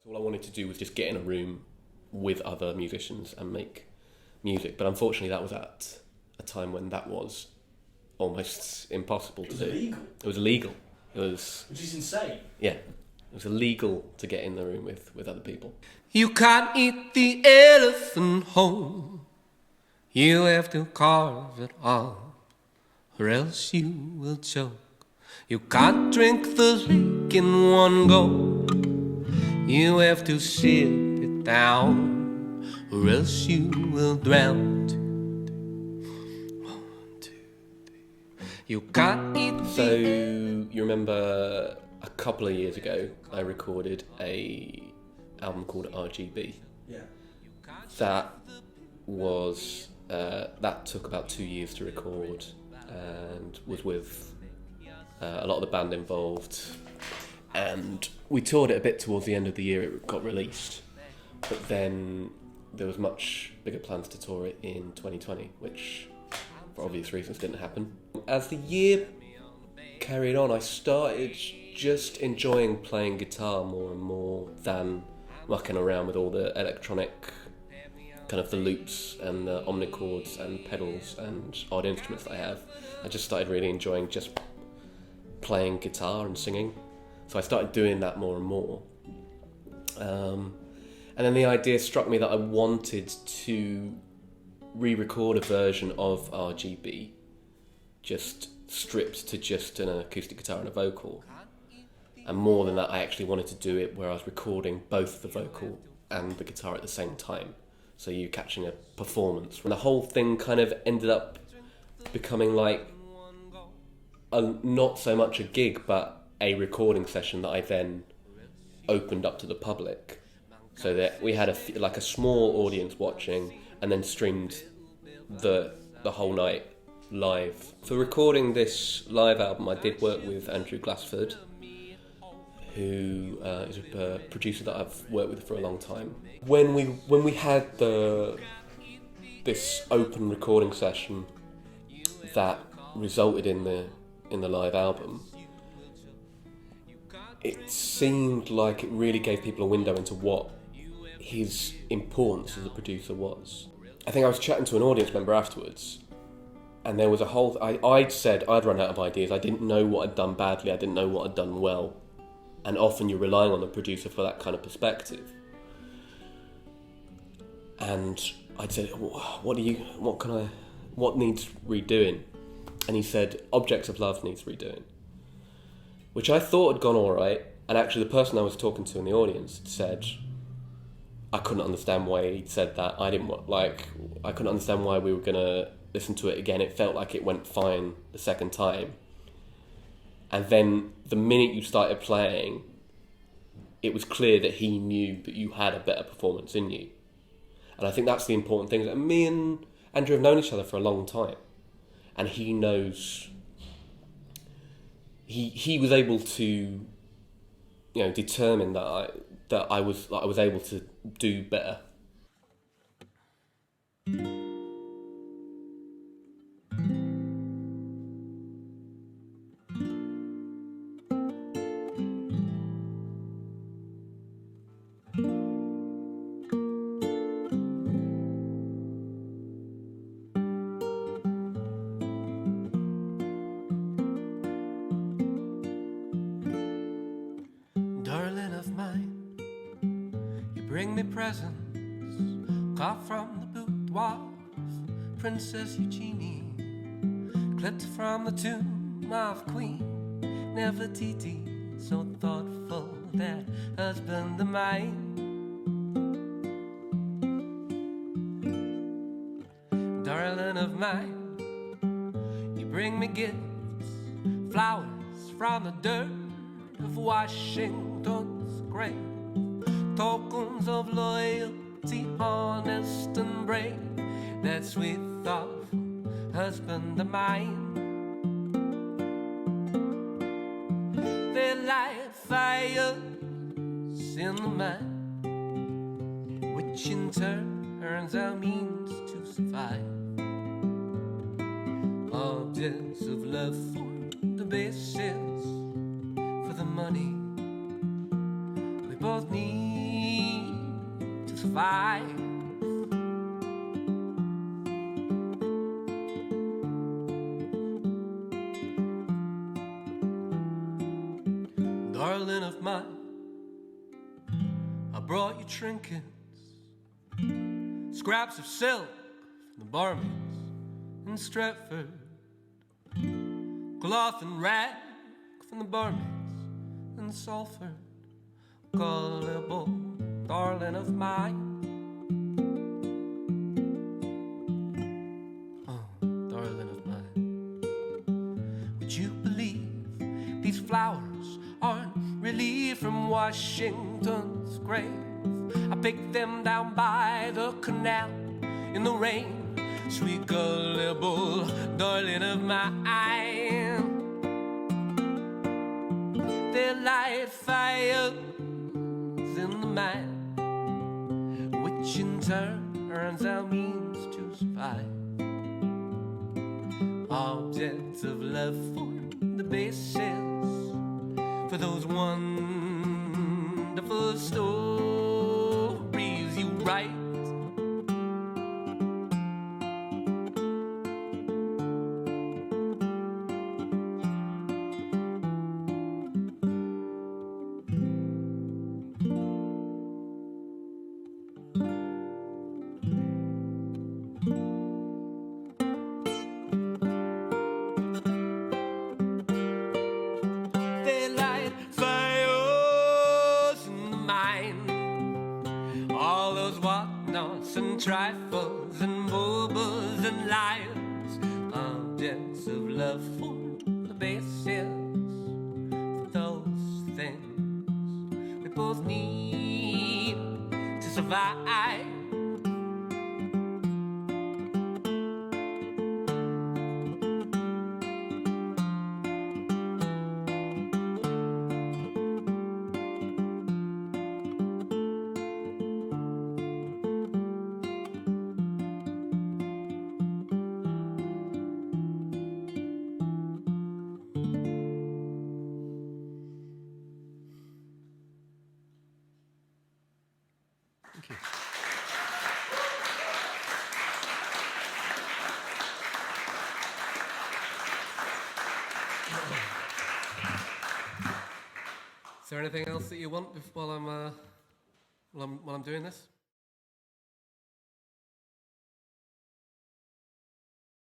All I wanted to do was just get in a room with other musicians and make music. But unfortunately, that was at a time when that was almost impossible to do. It was illegal. It was... Which is insane. Yeah. It was illegal to get in the room with other people. You can't eat the elephant whole. You have to carve it off, or else you will choke. You can't drink the lake in one go. You have to sip it down, or else you will drown. 1, 2, 3. You can't eat. So you remember a couple of years ago, I recorded a album called RGB. Yeah. That was that took about 2 years to record, and was with a lot of the band involved. And we toured it a bit towards the end of the year. It got released, but then there was much bigger plans to tour it in 2020, which for obvious reasons didn't happen. As the year carried on, I started just enjoying playing guitar more and more than mucking around with all the electronic, kind of the loops and the omnichords and pedals and odd instruments that I have. I just started really enjoying just playing guitar and singing. So I started doing that more and more. And then the idea struck me that I wanted to re-record a version of RGB, just stripped to just an acoustic guitar and a vocal. And more than that, I actually wanted to do it where I was recording both the vocal and the guitar at the same time. So you catching a performance. And the whole thing kind of ended up becoming like not so much a gig, but a recording session that I then opened up to the public, so that we had a small audience watching, and then streamed the whole night live. For recording this live album, I did work with Andrew Glassford, who is a producer that I've worked with for a long time. When we had this open recording session that resulted in the live album, it seemed like it really gave people a window into what his importance as a producer was. I think I was chatting to an audience member afterwards, and there was a whole... I'd said I'd run out of ideas. I didn't know what I'd done badly. I didn't know what I'd done well. And often you're relying on the producer for that kind of perspective. And I'd said, what needs redoing? And he said, Objects of Love needs redoing. Which I thought had gone all right, and actually the person I was talking to in the audience said I couldn't understand why he'd said that. I couldn't understand why we were going to listen to it again. It felt like it went fine the second time. And then the minute you started playing, it was clear that he knew that you had a better performance in you. And I think that's the important thing. And me and Andrew have known each other for a long time, and he knows... He was able to, determine that I was able to do better. Darling of mine, you bring me presents, carved from the boudoir of Princess Eugenie, clipped from the tomb of Queen Nefertiti, so thoughtful that husband of mine. Darling of mine, you bring me gifts, flowers from the dirt of Washington's grave, tokens of loyalty, honest and brave, that sweet thought, husband of mine. They light fires in the mind, which in turn earns our means to survive. Objects of love for the basis, for the money we both need. survive. Darling of mine, I brought you trinkets, scraps of silk from the barmaids in Stratford, cloth and rag from the barmaids in Salford. Gullible darling of mine, oh, darling of mine, would you believe these flowers aren't really from Washington's grave? I picked them down by the canal in the rain. Sweet gullible darling of mine, they light fires in the mind, which in turn earns our means to survive. Objects of love form the basis for those wonderful stories you write. And trifles and baubles and liars, objects of love for the basis for those things we both need to survive. Is there anything else that you want while I'm doing this?